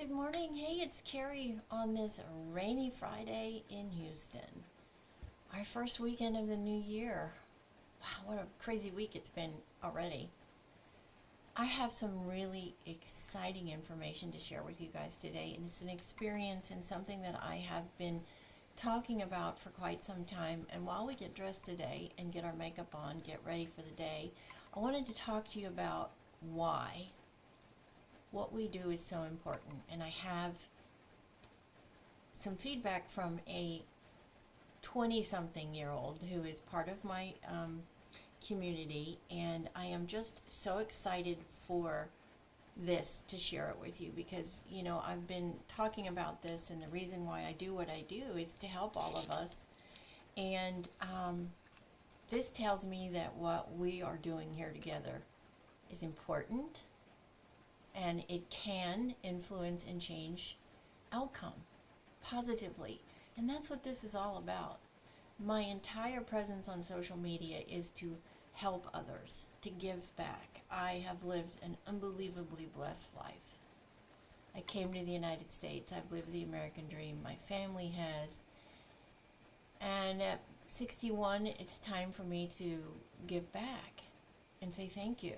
Good morning. Hey, it's Carrie on this rainy Friday in Houston. Our first weekend of the new year. Wow, what a crazy week it's been already. I have some really exciting information to share with you guys today. And it's an experience and something that I have been talking about for quite some time. And while we get dressed today and get our makeup on, get ready for the day, I wanted to talk to you about why what we do is so important. And I have some feedback from a 20-something-year-old who is part of my community, and I am just so excited for this to share it with you because, I've been talking about this, and the reason why I do what I do is to help all of us. And this tells me that what we are doing here together is important, and it can influence and change outcome positively. And that's what this is all about. My entire presence on social media is to help others, to give back. I have lived an unbelievably blessed life. I came to the United States. I've lived the American dream. My family has. And at 61, it's time for me to give back and say thank you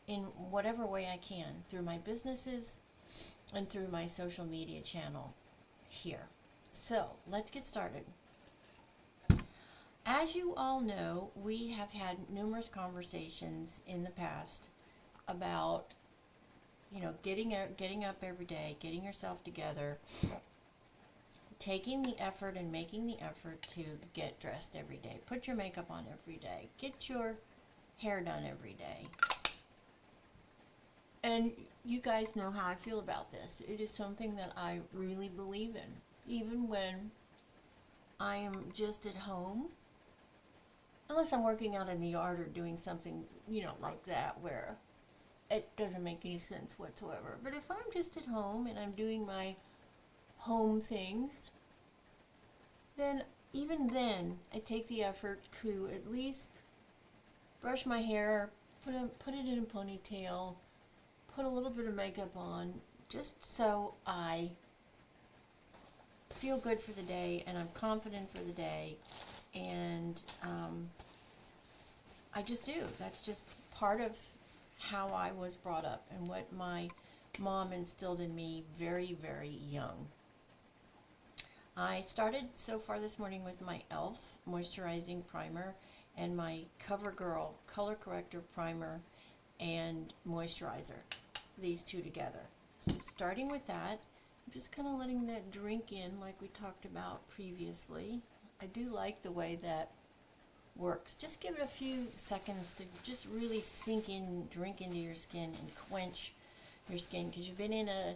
in whatever way I can, through my businesses and through my social media channel here. So, let's get started. As you all know, we have had numerous conversations in the past about, getting up every day, getting yourself together, taking the effort and making the effort to get dressed every day, put your makeup on every day, get your hair done every day. And you guys know how I feel about this. It is something that I really believe in, even when I am just at home. Unless I'm working out in the yard or doing something, like that, where it doesn't make any sense whatsoever. But if I'm just at home and I'm doing my home things, then even then, I take the effort to at least brush my hair, put it in a ponytail, put a little bit of makeup on, just so I feel good for the day and I'm confident for the day. And I just do. That's just part of how I was brought up and what my mom instilled in me very, very young. I started so far this morning with my e.l.f. moisturizing primer and my CoverGirl color corrector primer and moisturizer. These two together. So starting with that, I'm just kind of letting that drink in like we talked about previously. I do like the way that works. Just give it a few seconds to just really sink in, drink into your skin and quench your skin, because you've been in a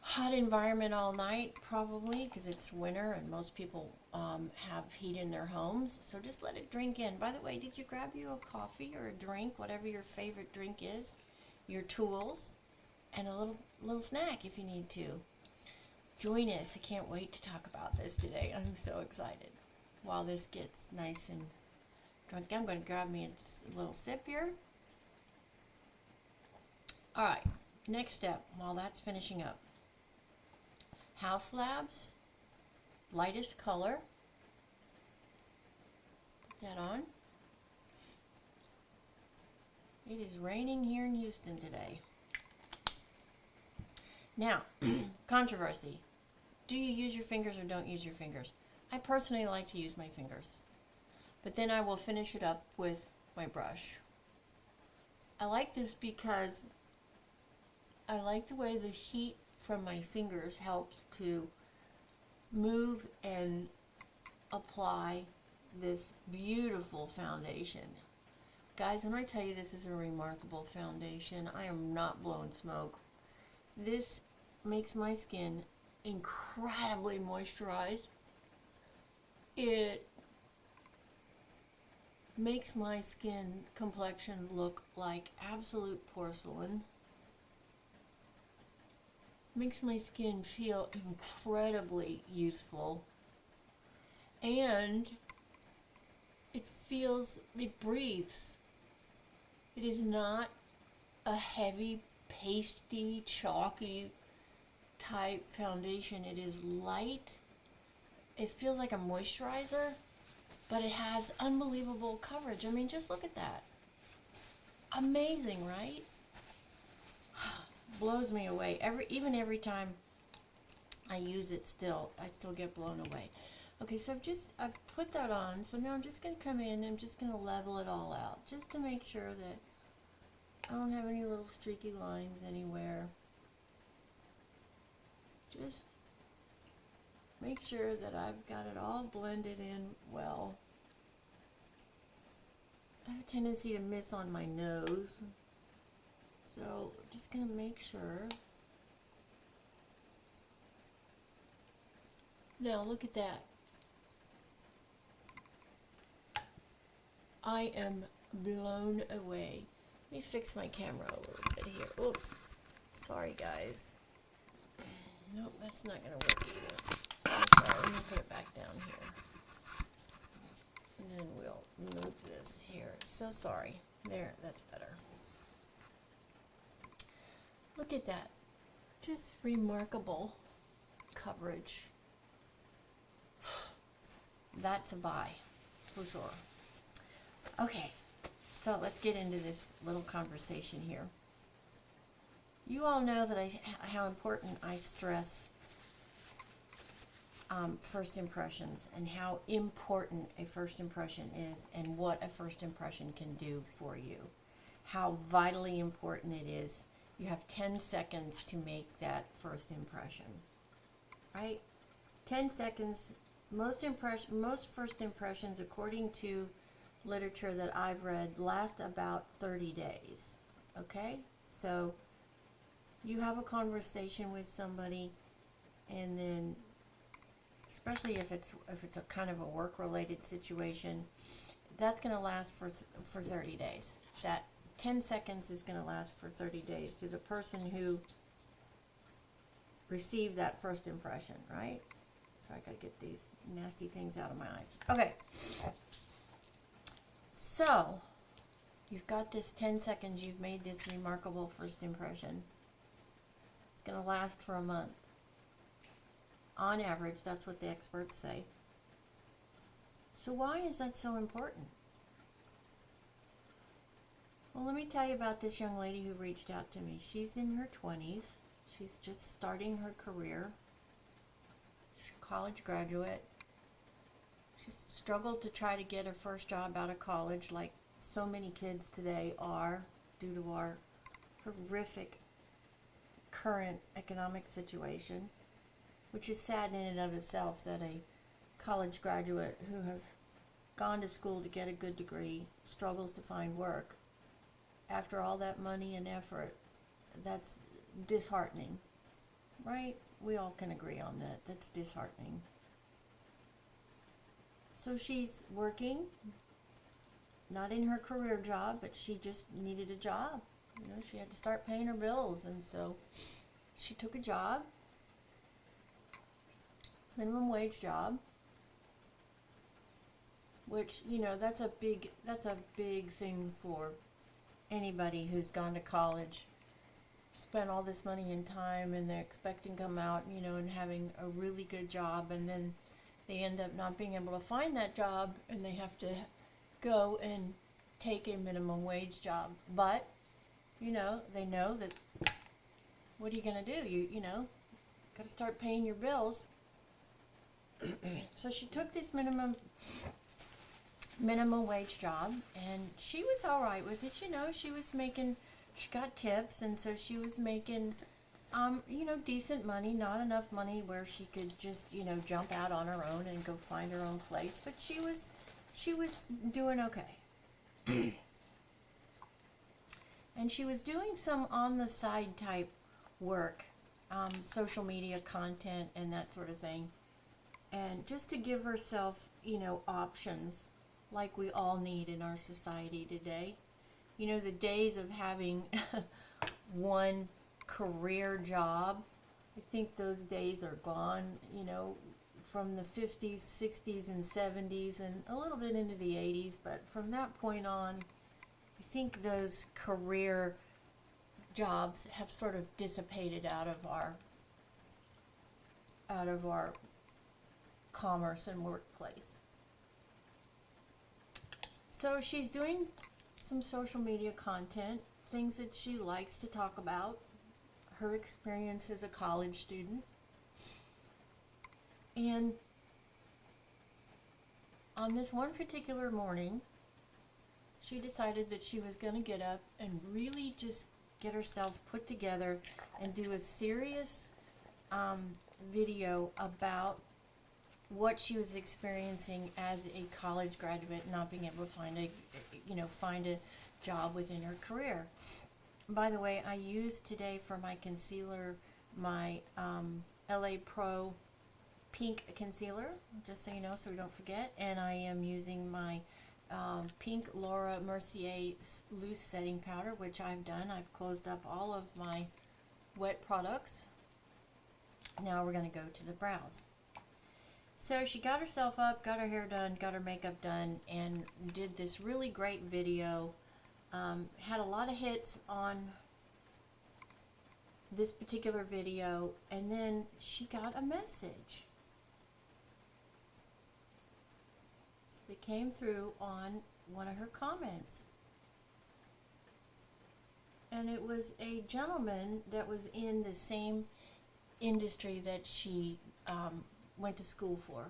hot environment all night probably because it's winter and most people have heat in their homes. So just let it drink in. By the way, did you grab you a coffee or a drink, whatever your favorite drink is, your tools, and a little snack if you need to? Join us. I can't wait to talk about this today. I'm so excited. While this gets nice and drunk, I'm going to grab me a little sip here. Alright, next step, while that's finishing up. House Labs, lightest color. Put that on. It is raining here in Houston today. Now, controversy. Do you use your fingers or don't use your fingers? I personally like to use my fingers. But then I will finish it up with my brush. I like this because I like the way the heat from my fingers helps to move and apply this beautiful foundation. Guys, when I tell you this is a remarkable foundation, I am not blowing smoke. This makes my skin incredibly moisturized. It makes my skin complexion look like absolute porcelain. Makes my skin feel incredibly youthful. And it breathes. It is not a heavy pasty, chalky type foundation. It is light. It feels like a moisturizer, but it has unbelievable coverage. I mean, just look at that. Amazing, right? Blows me away. Even every time I use it, I still get blown away. Okay, so I've put that on. So now I'm just going to come in and I'm just going to level it all out, just to make sure that I don't have any little streaky lines anywhere. Just make sure that I've got it all blended in well. I have a tendency to miss on my nose, so I'm just going to make sure. Now look at that. I am blown away. Let me fix my camera a little bit here. Oops. Sorry, guys. Nope, that's not going to work either. So sorry. Let me put it back down here. And then we'll move this here. So sorry. There, that's better. Look at that. Just remarkable coverage. That's a buy, for sure. Okay, so let's get into this little conversation here. You all know that how important I stress first impressions, and how important a first impression is, and what a first impression can do for you. How vitally important it is. You have 10 seconds to make that first impression, right? 10 seconds. Most first impressions, according to literature that I've read, last about 30 days. Okay? So you have a conversation with somebody, and then, especially if it's a kind of a work-related situation, that's going to last for 30 days. That 10 seconds is going to last for 30 days to the person who received that first impression, right? So I got to get these nasty things out of my eyes. Okay. So, you've got this 10 seconds, you've made this remarkable first impression. It's going to last for a month. On average, that's what the experts say. So why is that so important? Well, let me tell you about this young lady who reached out to me. She's in her 20s. She's just starting her career. She's a college graduate. She's struggled to try to get her first job out of college, like so many kids today are, due to our horrific current economic situation, which is sad in and of itself that a college graduate who have gone to school to get a good degree struggles to find work. After all that money and effort, that's disheartening, right? We all can agree on that. That's disheartening. So she's working, not in her career job, but she just needed a job. You know, she had to start paying her bills, and so she took a job, minimum wage job, which, you know, that's a big thing for anybody who's gone to college, spent all this money and time, and they're expecting to come out, you know, and having a really good job, and then they end up not being able to find that job, and they have to go and take a minimum wage job. But, you know, they know that, what are you going to do? You know, got to start paying your bills. So she took this minimum wage job, and she was all right with it. You know, she got tips, and so she was making, you know, decent money, not enough money where she could just, you know, jump out on her own and go find her own place, but she was doing okay. And she was doing some on the side type work, social media content and that sort of thing, and just to give herself, you know, options like we all need in our society today. You know, the days of having one career job, I think those days are gone, you know, from the 50s, 60s, and 70s, and a little bit into the 80s, but from that point on, I think those career jobs have sort of dissipated out of our commerce and workplace. So she's doing some social media content, things that she likes to talk about, her experience as a college student. And on this one particular morning, she decided that she was going to get up and really just get herself put together and do a serious video about what she was experiencing as a college graduate, not being able to find a job within her career. By the way, I used today for my concealer my LA Pro pink concealer, just so you know, so we don't forget. And I am using my pink Laura Mercier loose setting powder, which I've done. I've closed up all of my wet products. Now we're going to go to the brows. So she got herself up, got her hair done, got her makeup done, and did this really great video. Had a lot of hits on this particular video, and then she got a message that came through on one of her comments. And it was a gentleman that was in the same industry that she went to school for,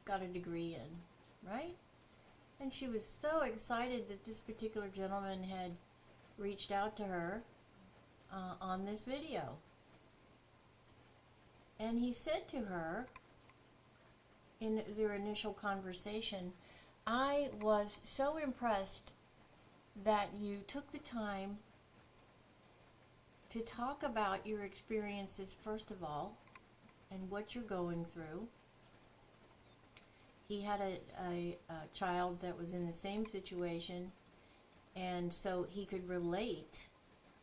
got a degree in, right? And she was so excited that this particular gentleman had reached out to her on this video. And he said to her in their initial conversation, "I was so impressed that you took the time to talk about your experiences, first of all, and what you're going through." He had a child that was in the same situation, and so he could relate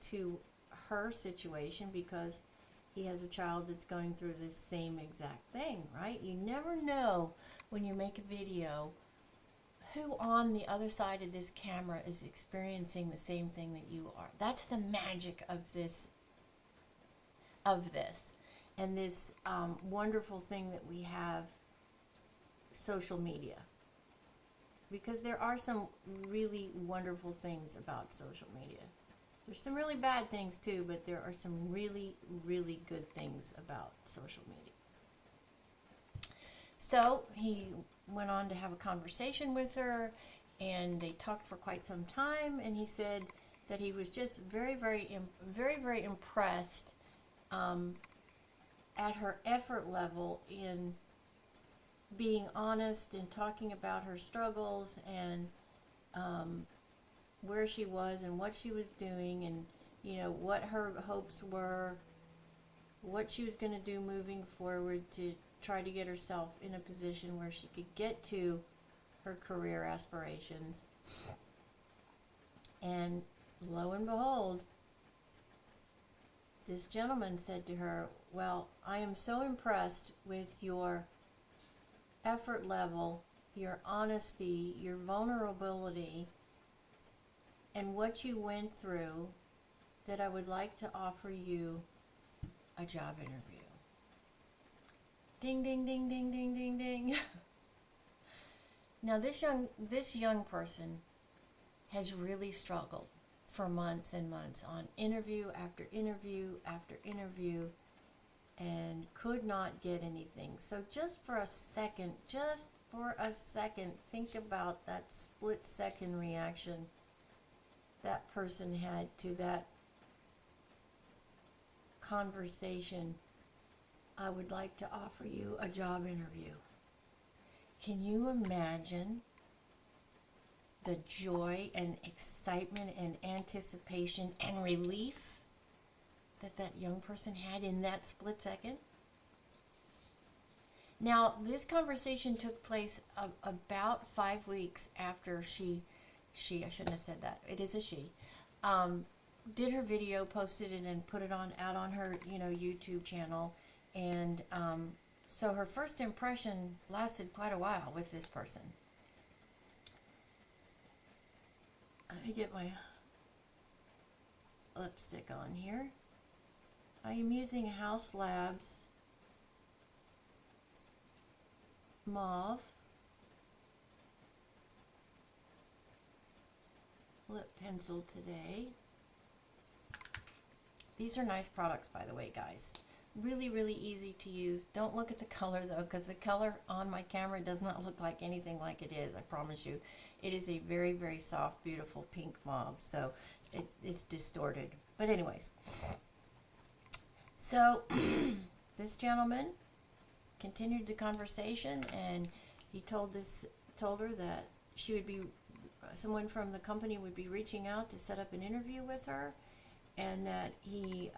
to her situation because he has a child that's going through this same exact thing, right? You never know when you make a video who on the other side of this camera is experiencing the same thing that you are. That's the magic of this and this wonderful thing that we have, social media, because there are some really wonderful things about social media. There's some really bad things too, but there are some really, really good things about social media. So he went on to have a conversation with her, and they talked for quite some time, and he said that he was just very, very impressed at her effort level in being honest and talking about her struggles and where she was and what she was doing, and what her hopes were, what she was going to do moving forward to try to get herself in a position where she could get to her career aspirations. And lo and behold, this gentleman said to her, "Well, I am so impressed with your effort level, your honesty, your vulnerability, and what you went through, that I would like to offer you a job interview." Ding, ding, ding, ding, ding, ding, ding. Now this young person has really struggled for months and months on interview after interview after interview, and could not get anything. So just for a second, think about that split-second reaction that person had to that conversation. "I would like to offer you a job interview." Can you imagine the joy and excitement and anticipation and relief that that young person had in that split second? Now, this conversation took place about 5 weeks after she, I shouldn't have said that, it is a she, did her video, posted it, and put it out on her, YouTube channel. And so her first impression lasted quite a while with this person. Let me get my lipstick on here. I am using House Labs Mauve lip pencil today. These are nice products, by the way, guys. Really, really easy to use. Don't look at the color, though, because the color on my camera does not look like anything like it is, I promise you. It is a very, very soft, beautiful pink mauve, so it's distorted. But anyways, so this gentleman continued the conversation, and he told her that she would be, someone from the company would be reaching out to set up an interview with her, and that he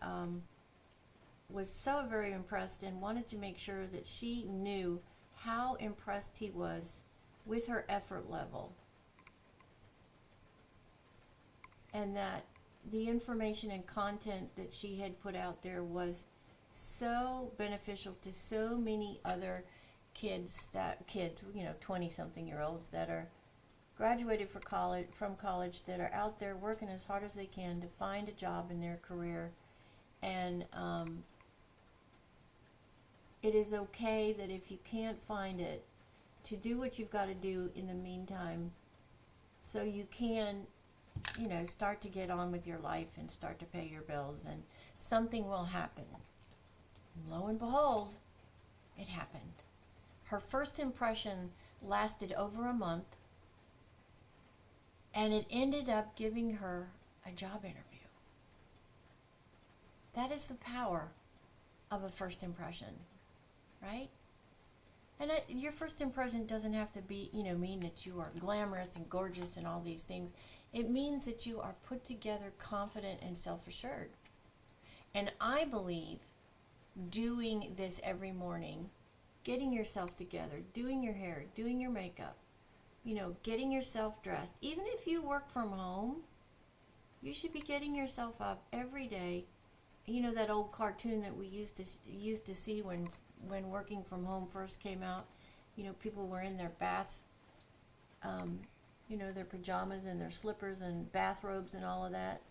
was so very impressed and wanted to make sure that she knew how impressed he was with her effort level, and that the information and content that she had put out there was so beneficial to so many other kids, 20-something-year-olds that are graduated from college, that are out there working as hard as they can to find a job in their career. And it is okay that if you can't find it, to do what you've got to do in the meantime, so you can, start to get on with your life and start to pay your bills, and something will happen. And lo and behold, it happened. Her first impression lasted over a month, and it ended up giving her a job interview. That is the power of a first impression, right? And your first impression doesn't have to be, mean that you are glamorous and gorgeous and all these things. It means that you are put together, confident, and self-assured. And I believe doing this every morning, getting yourself together, doing your hair, doing your makeup, getting yourself dressed. Even if you work from home, you should be getting yourself up every day. That old cartoon that we used to see when working from home first came out. People were in their their pajamas and their slippers and bathrobes and all of that.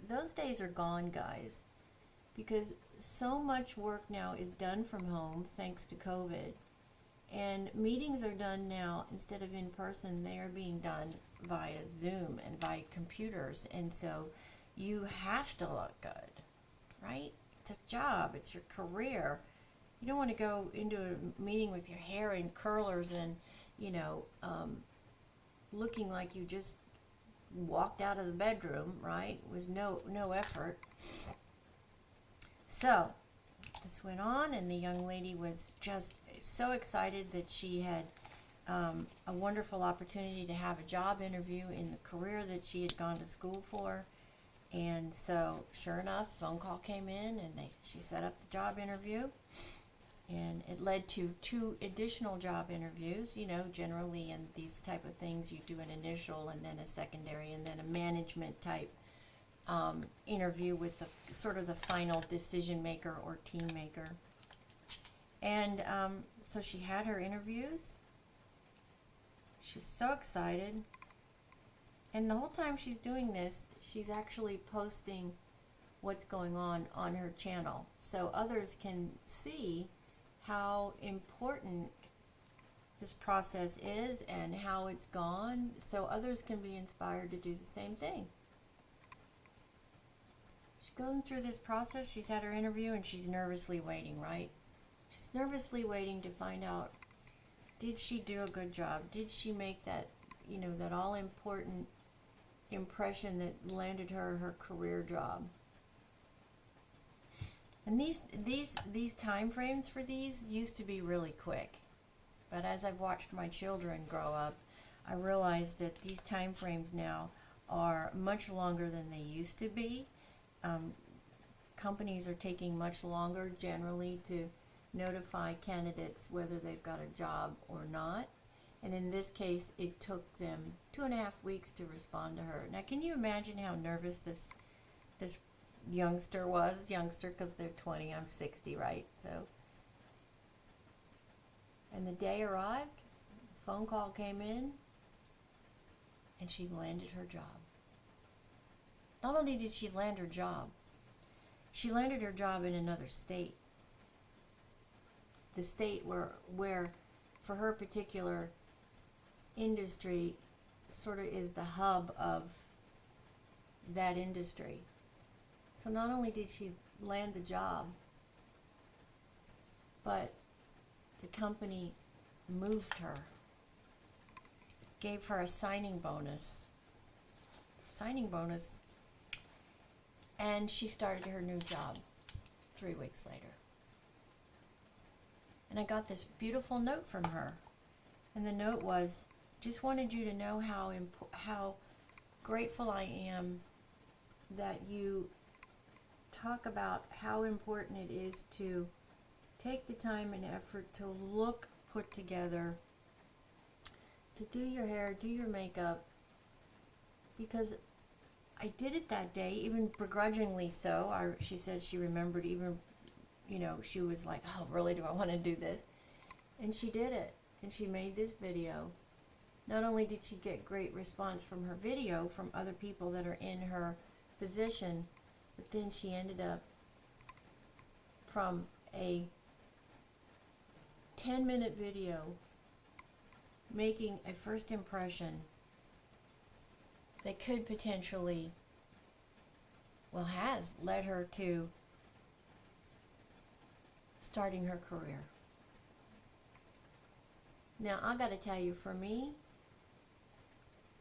Those days are gone, guys, because so much work now is done from home thanks to COVID. And meetings are done now, instead of in person, they are being done via Zoom and via computers. And so you have to look good, right? It's a job, it's your career. You don't want to go into a meeting with your hair in curlers and, looking like you just walked out of the bedroom, right? With no effort. So this went on, and the young lady was just so excited that she had a wonderful opportunity to have a job interview in the career that she had gone to school for. And so, sure enough, phone call came in, and she set up the job interview, and it led to 2 additional job interviews. Generally in these type of things, you do an initial and then a secondary and then a management type interview with the sort of the final decision maker or team maker. And so she had her interviews. She's so excited. And the whole time she's doing this, she's actually posting what's going on her channel, so others can see how important this process is and how it's gone, so others can be inspired to do the same thing. She's going through this process. She's had her interview, and she's nervously waiting, right? She's nervously waiting to find out, did she do a good job? Did she make that, that all-important impression that landed her career job? And these time frames for these used to be really quick, but as I've watched my children grow up, I realize that these time frames now are much longer than they used to be. Companies are taking much longer generally to notify candidates whether they've got a job or not. And in this case, it took them 2.5 weeks to respond to her. Now, can you imagine how nervous this youngster was? Youngster, because they're 20, I'm 60, right? So, and the day arrived, phone call came in, and she landed her job. not only did she land her job, she landed her job in another state. The state where for her particular industry sort of is the hub of that industry. So not only did she land the job, but the company moved her, gave her a signing bonus, and she started her new job 3 weeks later. And I got this beautiful note from her, and the note was, just wanted you to know how grateful I am that you talk about how important it is to take the time and effort to look put together, to do your hair, do your makeup, because I did it that day, even begrudgingly so. She said she remembered even, she was like, oh, really, do I want to do this? And she did it, and she made this video. Not only did she get great response from her video from other people that are in her position, but then she ended up from a 10-minute video making a first impression that could potentially, has led her to starting her career. Now, I got to tell you, for me,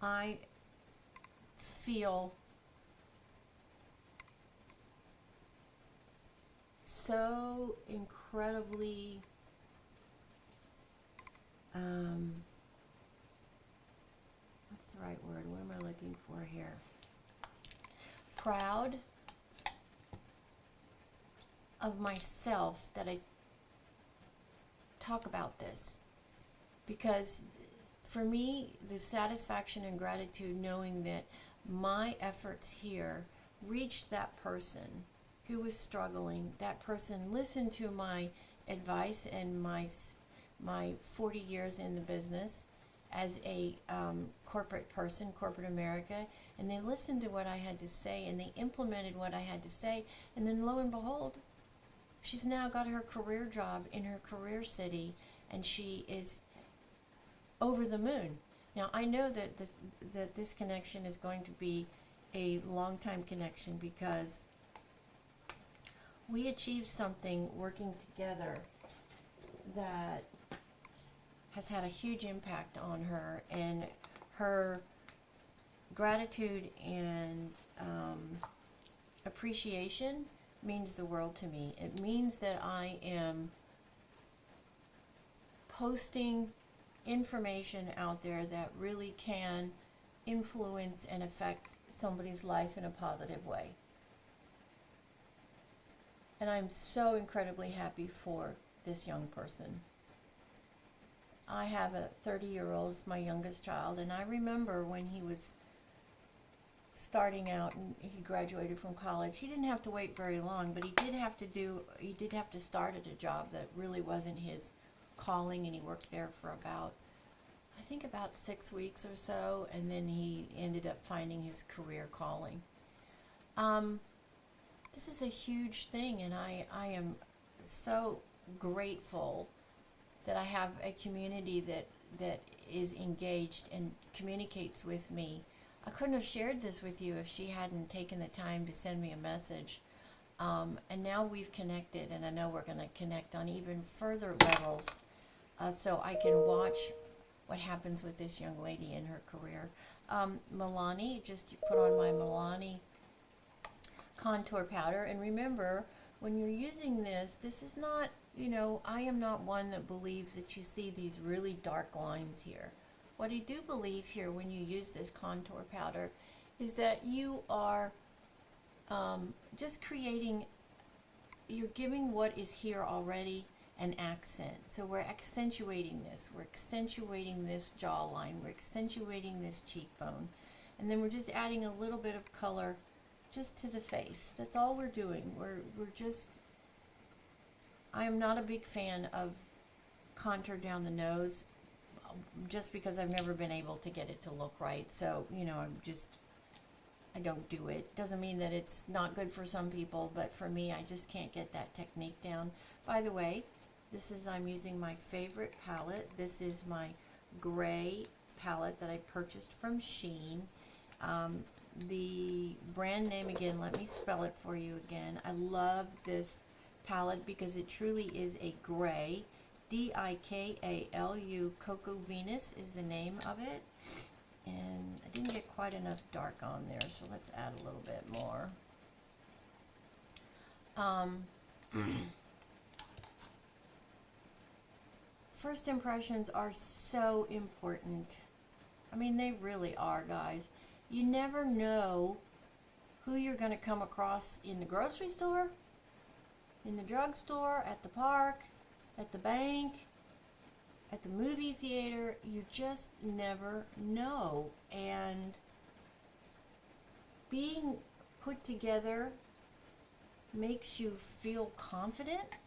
I feel so incredibly what's the right word? What am I looking for here? Proud of myself that I talk about this, because for me, the satisfaction and gratitude knowing that my efforts here reached that person who was struggling. That person listened to my advice and my 40 years in the business as a corporate person, corporate America, and they listened to what I had to say and they implemented what I had to say, and then lo and behold, she's now got her career job in her career city, and she is over the moon. Now, I know that this connection is going to be a long-time connection, because we achieved something working together that has had a huge impact on her, and her gratitude and appreciation means the world to me. It means that I am posting information out there that really can influence and affect somebody's life in a positive way. And I'm so incredibly happy for this young person. I have a 30-year-old, it's my youngest child, and I remember when he was starting out and he graduated from college. He didn't have to wait very long, but he did have to start at a job that really wasn't his calling, and he worked there for about 6 weeks or so, and then he ended up finding his career calling. This is a huge thing, and I am so grateful that I have a community that is engaged and communicates with me. I couldn't have shared this with you if she hadn't taken the time to send me a message. And now we've connected, and I know we're going to connect on even further levels, so I can watch what happens with this young lady in her career. Milani, just put on my Milani contour powder, and remember, when you're using this is not, I am not one that believes that you see these really dark lines here. What I do believe here when you use this contour powder is that you are just you're giving what is here already an accent. So we're accentuating this. We're accentuating this jawline. We're accentuating this cheekbone. And then we're just adding a little bit of color just to the face. That's all we're doing. I am not a big fan of contour down the nose, just because I've never been able to get it to look right. So, I don't do it. Doesn't mean that it's not good for some people, but for me, I just can't get that technique down. By the way, I'm using my favorite palette. This is my gray palette that I purchased from Shein. The brand name again, let me spell it for you again. I love this palette because it truly is a gray. Dikalu, Cocoa Venus is the name of it. And I didn't get quite enough dark on there, so let's add a little bit more. First impressions are so important. I mean, they really are, guys. You never know who you're going to come across in the grocery store, in the drugstore, at the park, at the bank, at the movie theater. You just never know. And being put together makes you feel confident,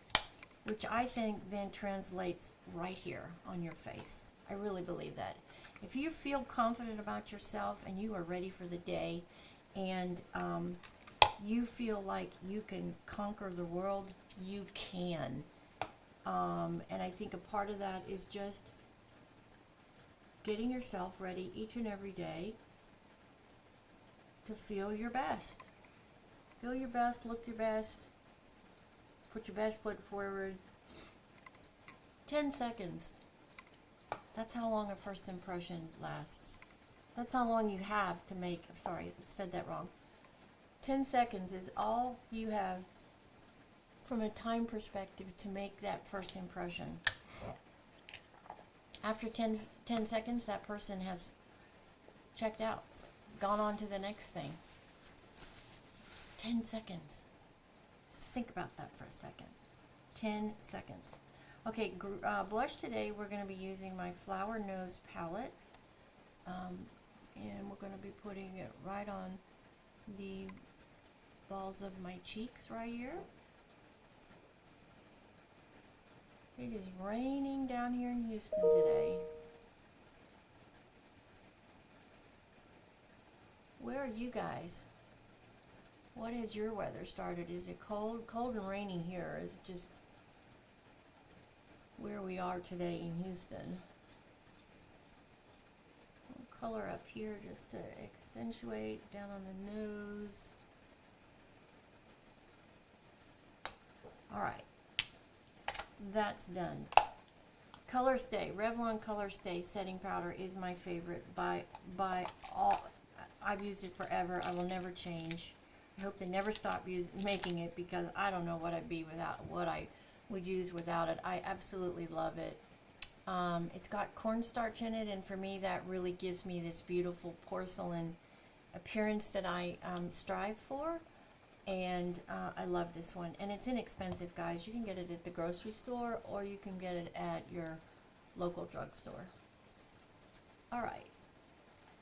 which I think then translates right here on your face. I really believe that. If you feel confident about yourself and you are ready for the day, and you feel like you can conquer the world, you can. And I think a part of that is just getting yourself ready each and every day to feel your best. Feel your best, look your best, put your best foot forward. 10 seconds. That's how long a first impression lasts. That's how long you have to make, sorry, I said that wrong. 10 seconds is all you have from a time perspective to make that first impression. After 10 seconds, that person has checked out, gone on to the next thing. 10 seconds. Just think about that for a second. 10 seconds. Okay, blush today, we're going to be using my Flower Nose palette. And we're going to be putting it right on the balls of my cheeks right here. It is raining down here in Houston today. Where are you guys? What has your weather started? Is it cold? Cold and rainy here is just where we are today in Houston. Color up here just to accentuate down on the nose. Alright, that's done. Color Stay, Revlon Color Stay setting powder is my favorite by all. I've used it forever. I will never change. I hope they never stop making it, because I don't know what I'd be without, what I would use without it. I absolutely love it. It's got cornstarch in it, and for me that really gives me this beautiful porcelain appearance that I strive for, and I love this one. And it's inexpensive, guys. You can get it at the grocery store, or you can get it at your local drugstore. Alright,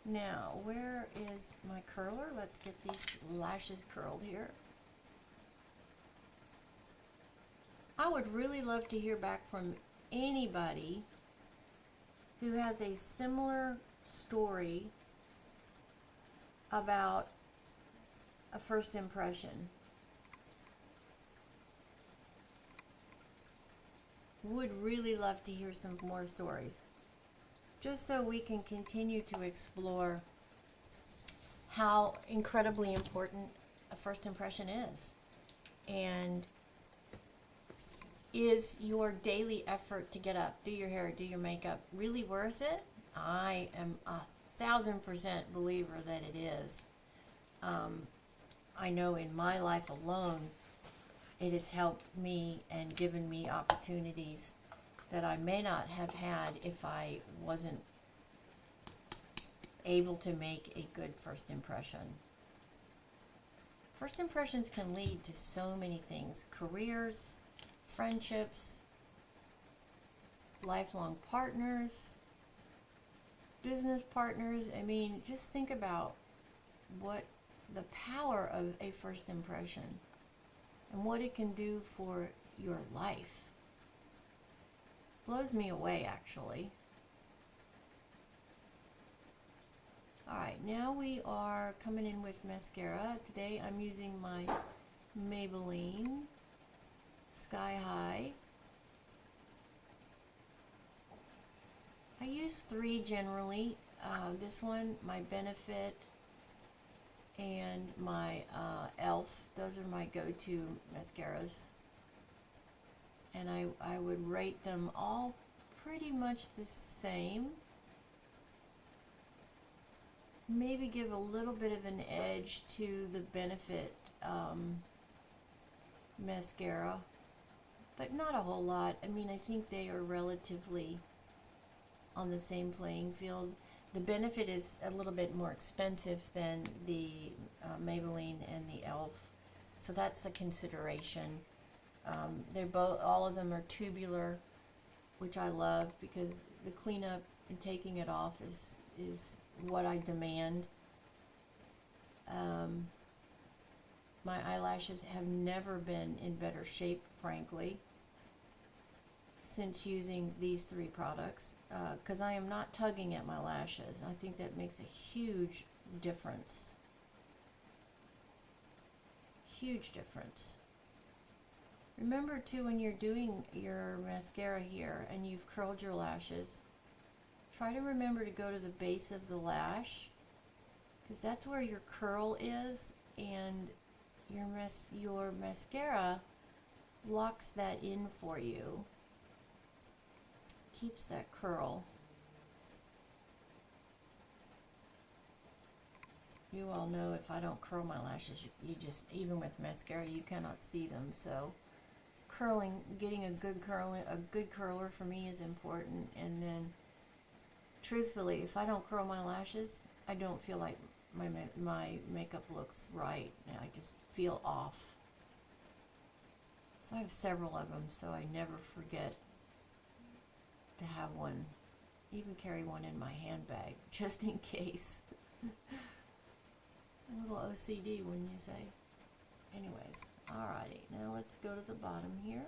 now where is my curler? Let's get these lashes curled here. I would really love to hear back from anybody who has a similar story about a first impression. Would really love to hear some more stories, just so we can continue to explore how incredibly important a first impression is. And is your daily effort to get up, do your hair, do your makeup really worth it? I am 1000% believer that it is. I know in my life alone, it has helped me and given me opportunities that I may not have had if I wasn't able to make a good first impression. First impressions can lead to so many things: careers, friendships, lifelong partners, business partners. I mean, just think about what the power of a first impression and what it can do for your life. Blows me away, actually. Alright, now we are coming in with mascara. Today I'm using my Maybelline Sky High. I use 3 generally. This one, my Benefit, and my e.l.f. Those are my go-to mascaras. And I would rate them all pretty much the same. Maybe give a little bit of an edge to the Benefit mascara, but not a whole lot. I mean, I think they are relatively on the same playing field. The Benefit is a little bit more expensive than the Maybelline and the e.l.f., so that's a consideration. They're both, all of them are tubular, which I love because the cleanup and taking it off is what I demand. My eyelashes have never been in better shape, frankly, since using these 3 products, because I am not tugging at my lashes. I think that makes a huge difference. Huge difference. Remember too, when you're doing your mascara here and you've curled your lashes, try to remember to go to the base of the lash, because that's where your curl is, and your mascara locks that in for you, keeps that curl. You all know if I don't curl my lashes, you just, even with mascara, you cannot see them. So curling, getting a good curler for me is important. And then truthfully, if I don't curl my lashes, I don't feel like my makeup looks right. I just feel off. So I have several of them, so I never forget to have one. Even carry one in my handbag, just in case. A little OCD, wouldn't you say? Anyways, alrighty, now let's go to the bottom here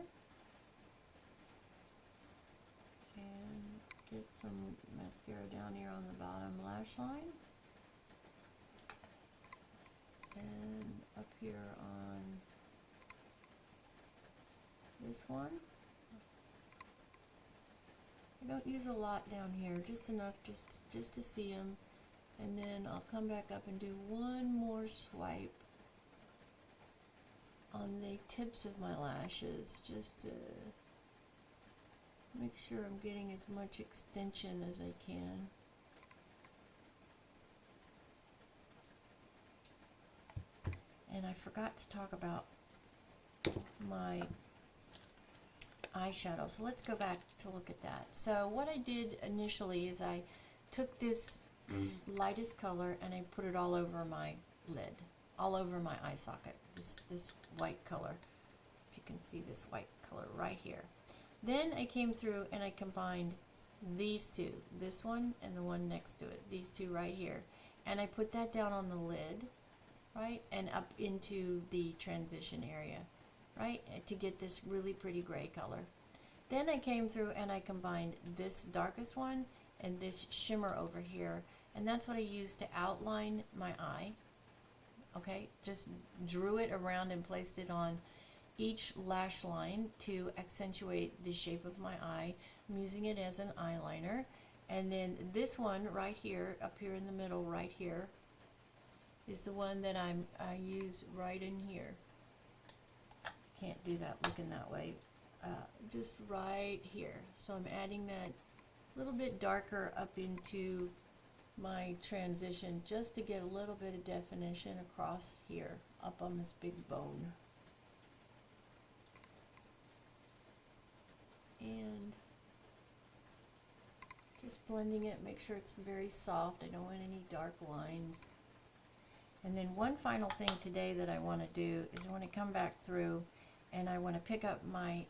and get some mascara down here on the bottom lash line, and up here on this one. I don't use a lot down here, just enough just to see them, and then I'll come back up and do one more swipe on the tips of my lashes, just to make sure I'm getting as much extension as I can. And I forgot to talk about my eyeshadow, so let's go back to look at that. So what I did initially is I took this lightest color and I put it all over my lid, all over my eye socket, this white color. If you can see this white color right here. Then I came through and I combined these two, this one and the one next to it, these two right here, and I put that down on the lid, right, and up into the transition area, right, to get this really pretty gray color. Then I came through and I combined this darkest one and this shimmer over here, and that's what I used to outline my eye. Okay, just drew it around and placed it on each lash line to accentuate the shape of my eye. I'm using it as an eyeliner. And then this one right here, up here in the middle right here, is the one that I use right in here. Can't do that looking that way. Just right here. So I'm adding that little bit darker up into my transition, just to get a little bit of definition across here, up on this big bone. And just blending it, make sure it's very soft. I don't want any dark lines. And then one final thing today that I want to do is I want to come back through and I want to pick up my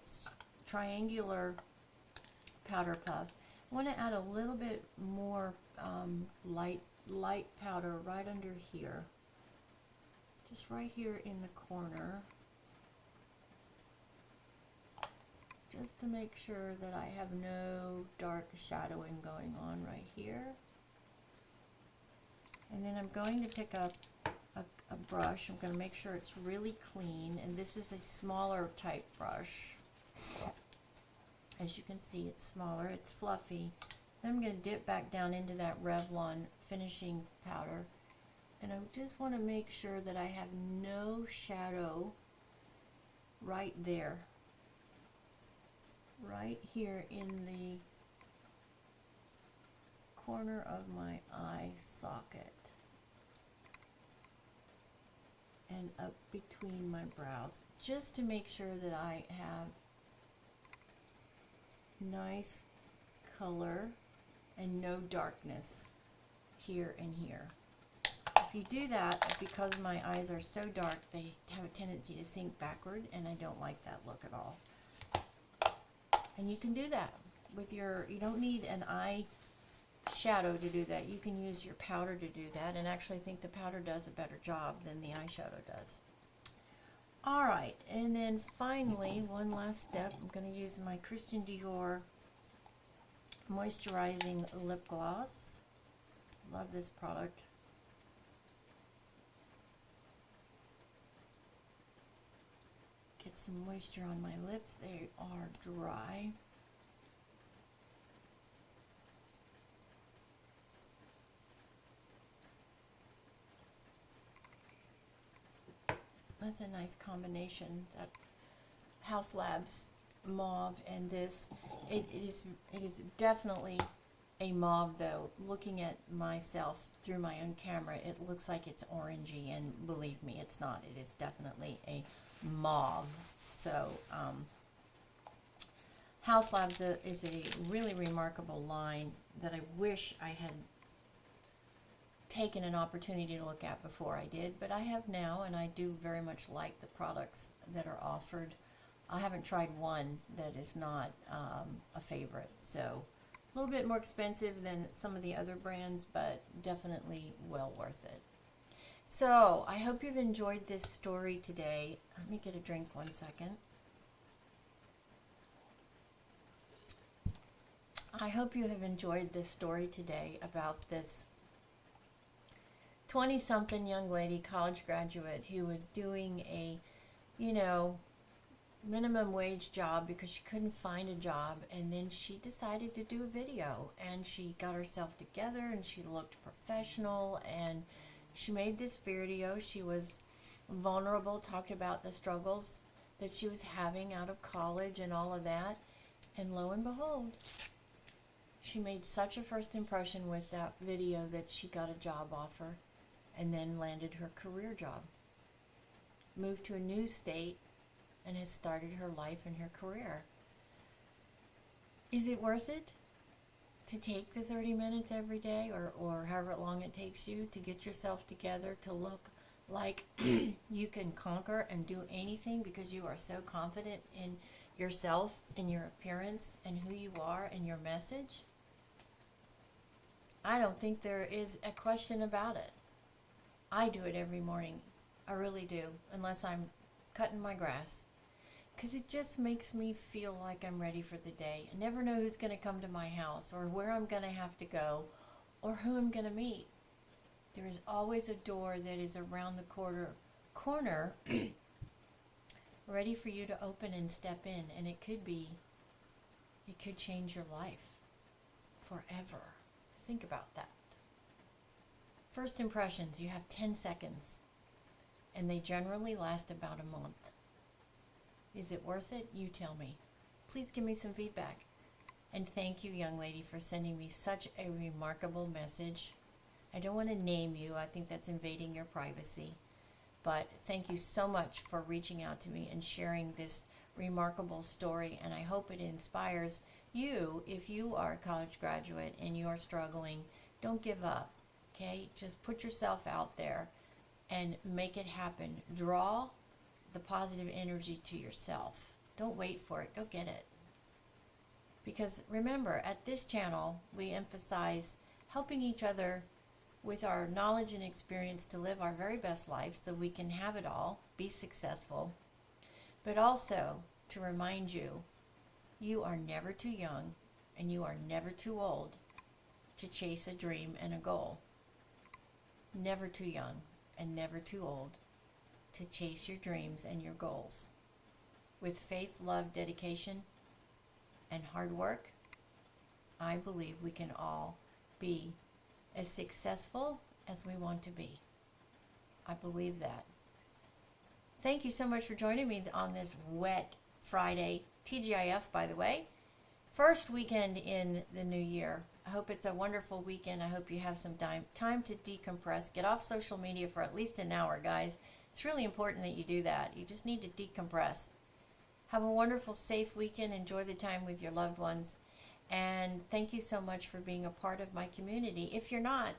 triangular powder puff. I want to add a little bit more light powder right under here, just right here in the corner, just to make sure that I have no dark shadowing going on right here. And then I'm going to pick up a brush. I'm going to make sure it's really clean, and this is a smaller type brush. As you can see, it's smaller, it's fluffy. Then I'm going to dip back down into that Revlon finishing powder, and I just want to make sure that I have no shadow right there, right here in the corner of my eye socket and up between my brows, just to make sure that I have nice color and no darkness here and here. If you do that, because my eyes are so dark, they have a tendency to sink backward, and I don't like that look at all. And you can do that with your, you don't need an eye shadow to do that. You can use your powder to do that, and actually I think the powder does a better job than the eyeshadow does. Alright, and then finally, one last step, I'm going to use my Christian Dior moisturizing lip gloss. Love this product. Get some moisture on my lips. They are dry. That's a nice combination. That House Labs mauve and this. It is definitely a mauve, though. Looking at myself through my own camera, it looks like it's orangey, and believe me, it's not. It is definitely a mauve. So House Labs is a really remarkable line that I wish I had taken an opportunity to look at before I did, but I have now, and I do very much like the products that are offered. I haven't tried one that is not a favorite, so a little bit more expensive than some of the other brands, but definitely well worth it. So I hope you've enjoyed this story today. Let me get a drink 1 second. I hope you have enjoyed this story today about this 20-something young lady, college graduate, who was doing a, minimum wage job because she couldn't find a job, and then she decided to do a video, and she got herself together, and she looked professional, and she made this video. She was vulnerable, talked about the struggles that she was having out of college and all of that, and lo and behold, she made such a first impression with that video that she got a job offer and then landed her career job, moved to a new state, and has started her life and her career. Is it worth it to take the 30 minutes every day, or however long it takes you to get yourself together to look like you can conquer and do anything because you are so confident in yourself and your appearance and who you are and your message? I don't think there is a question about it. I do it every morning. I really do, unless I'm cutting my grass, because it just makes me feel like I'm ready for the day. I never know who's going to come to my house, or where I'm going to have to go, or who I'm going to meet. There is always a door that is around the corner ready for you to open and step in, and it could change your life forever. Think about that. First impressions, you have 10 seconds, and they generally last about a month. Is it worth it? You tell me. Please give me some feedback. And thank you, young lady, for sending me such a remarkable message. I don't want to name you. I think that's invading your privacy. But thank you so much for reaching out to me and sharing this remarkable story, and I hope it inspires you. If you are a college graduate and you are struggling, don't give up, okay? Just put yourself out there and make it happen. Draw the positive energy to yourself. Don't wait for it. Go get it. Because remember, at this channel, we emphasize helping each other with our knowledge and experience to live our very best life so we can have it all, be successful, but also to remind you, you are never too young and you are never too old to chase a dream and a goal. never too young and never too old to chase your dreams and your goals. With faith, love, dedication, and hard work, I believe we can all be as successful as we want to be. I believe that. Thank you so much for joining me on this wet Friday, TGIF, by the way. First weekend in the new year. I hope it's a wonderful weekend. I hope you have some time to decompress. Get off social media for at least an hour, guys. It's really important that you do that. You just need to decompress. Have a wonderful, safe weekend. Enjoy the time with your loved ones. And thank you so much for being a part of my community. If you're not,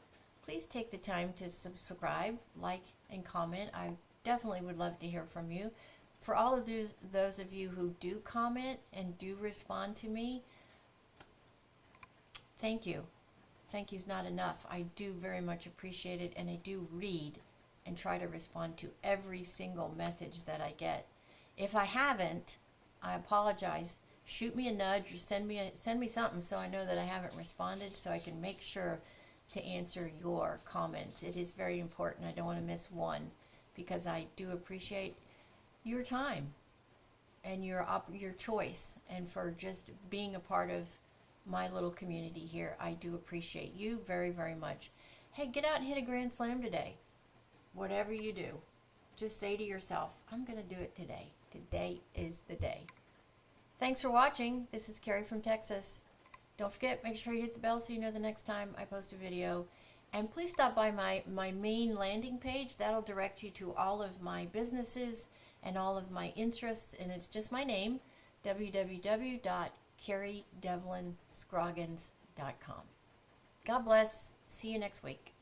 please take the time to subscribe, like, and comment. I definitely would love to hear from you. For all of those of you who do comment and do respond to me, thank you. Thank you's not enough. I do very much appreciate it, and I do read and try to respond to every single message that I get. If I haven't, I apologize. Shoot me a nudge or send me something so I know that I haven't responded, so I can make sure to answer your comments. It is very important. I don't want to miss one, because I do appreciate your time and your choice, and for just being a part of my little community here. I do appreciate you very, very much. Hey, get out and hit a grand slam today. Whatever you do, just say to yourself, I'm going to do it today. Today is the day. Thanks for watching. This is Carrie from Texas. Don't forget, make sure you hit the bell so you know the next time I post a video. And please stop by my main landing page. That'll direct you to all of my businesses and all of my interests. And it's just my name, www.carriedevlinscroggins.com. God bless. See you next week.